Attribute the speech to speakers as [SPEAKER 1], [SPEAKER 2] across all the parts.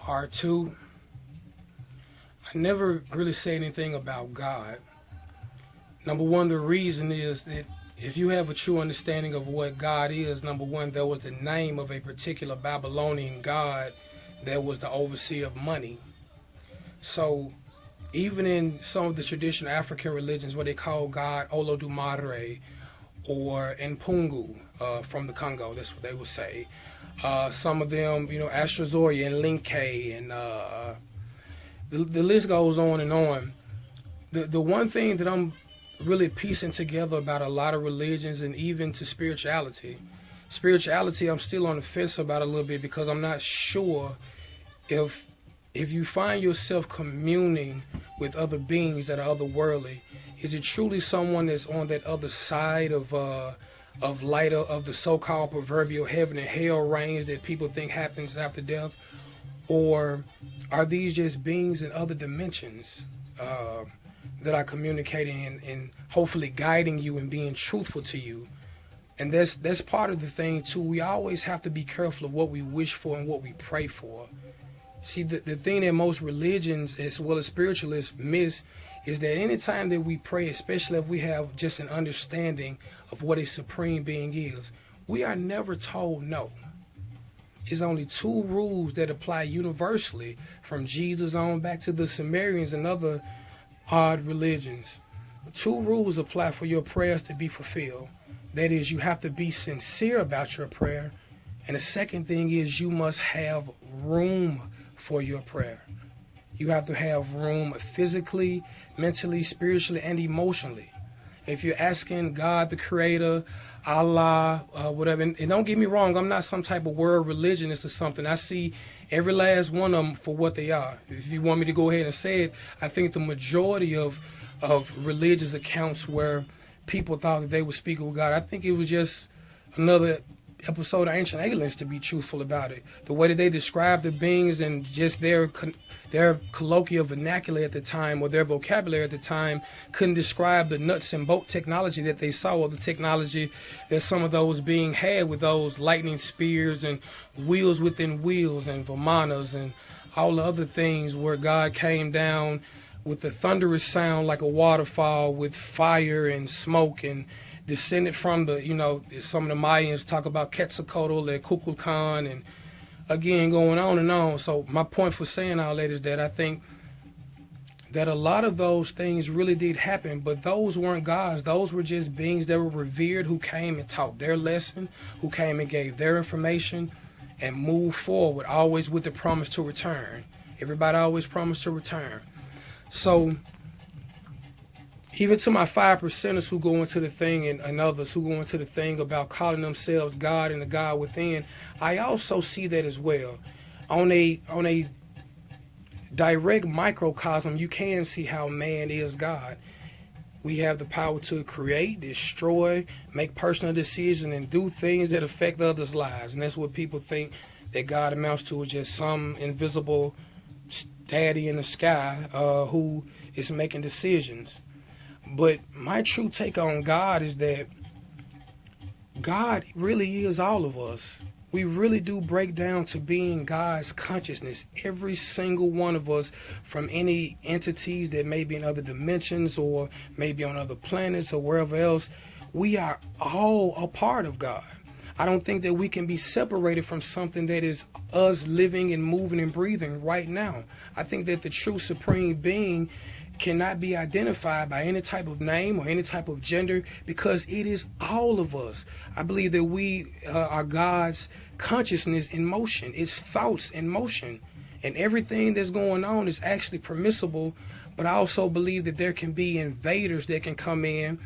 [SPEAKER 1] Part two, I never really say anything about God. Number one, the reason is that if you have a true understanding of what God is, number one, there was the name of a particular Babylonian god that was the overseer of money. So even in some of the traditional African religions where they call God Olodumare or Npungu from the Congo, that's what they would say. Some of them, Astrozoria and Linke, and the list goes on and on. The one thing that I'm really piecing together about a lot of religions and even to spirituality, I'm still on the fence about a little bit because I'm not sure if you find yourself communing with other beings that are otherworldly, is it truly someone that's on that other side of light of the so-called proverbial heaven and hell range that people think happens after death? Or are these just beings in other dimensions that are communicating and hopefully guiding you and being truthful to you? And that's part of the thing too. We always have to be careful of what we wish for and what we pray for. See, the thing that most religions as well as spiritualists miss is that anytime that we pray, especially if we have just an understanding of what a supreme being is, we are never told no. There's only two rules that apply universally from Jesus on back to the Sumerians and other odd religions. Two rules apply for your prayers to be fulfilled. That is, you have to be sincere about your prayer. And the second thing is you must have room for your prayer. You have to have room physically, mentally, spiritually, and emotionally. If you're asking God, the Creator, Allah, whatever, and don't get me wrong, I'm not some type of world religionist or something. I see every last one of them for what they are. If you want me to go ahead and say it, I think the majority of religious accounts where people thought that they were speaking with God, I think it was just another episode of Ancient Aliens, to be truthful about it. The way that they described the beings and just their colloquial vernacular at the time, or their vocabulary at the time, couldn't describe the nuts and bolt technology that they saw, or the technology that some of those beings had with those lightning spears and wheels within wheels and vimanas and all the other things where God came down with a thunderous sound like a waterfall with fire and smoke and descended from the, some of the Mayans talk about Quetzalcoatl and Kukulkan and again going on and on. So my point for saying all that is that I think that a lot of those things really did happen, but those weren't gods. Those were just beings that were revered who came and taught their lesson, who came and gave their information and moved forward, always with the promise to return. Everybody always promised to return. So even to my 5%ers who go into the thing and others who go into the thing about calling themselves God and the God within, I also see that as well. On a direct microcosm, you can see how man is God. We have the power to create, destroy, make personal decisions, and do things that affect others' lives. And that's what people think that God amounts to, is just some invisible daddy in the sky who is making decisions. But my true take on God is that God really is all of us. We really do break down to being God's consciousness, every single one of us, from any entities that may be in other dimensions or maybe on other planets or wherever else. We are all a part of God. I don't think that we can be separated from something that is us living and moving and breathing right now. I think that the true supreme being cannot be identified by any type of name or any type of gender, because it is all of us. I believe that we are God's consciousness in motion. It's thoughts in motion. And everything that's going on is actually permissible. But I also believe that there can be invaders that can come in,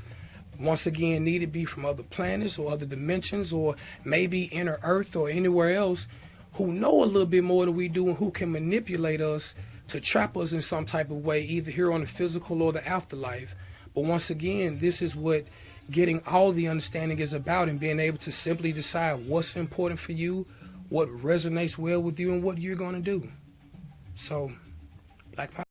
[SPEAKER 1] once again, need it be from other planets or other dimensions or maybe inner Earth or anywhere else, who know a little bit more than we do and who can manipulate us to trap us in some type of way, either here on the physical or the afterlife. But once again, this is what getting all the understanding is about, and being able to simply decide what's important for you, what resonates well with you, and what you're going to do. So, Black Power.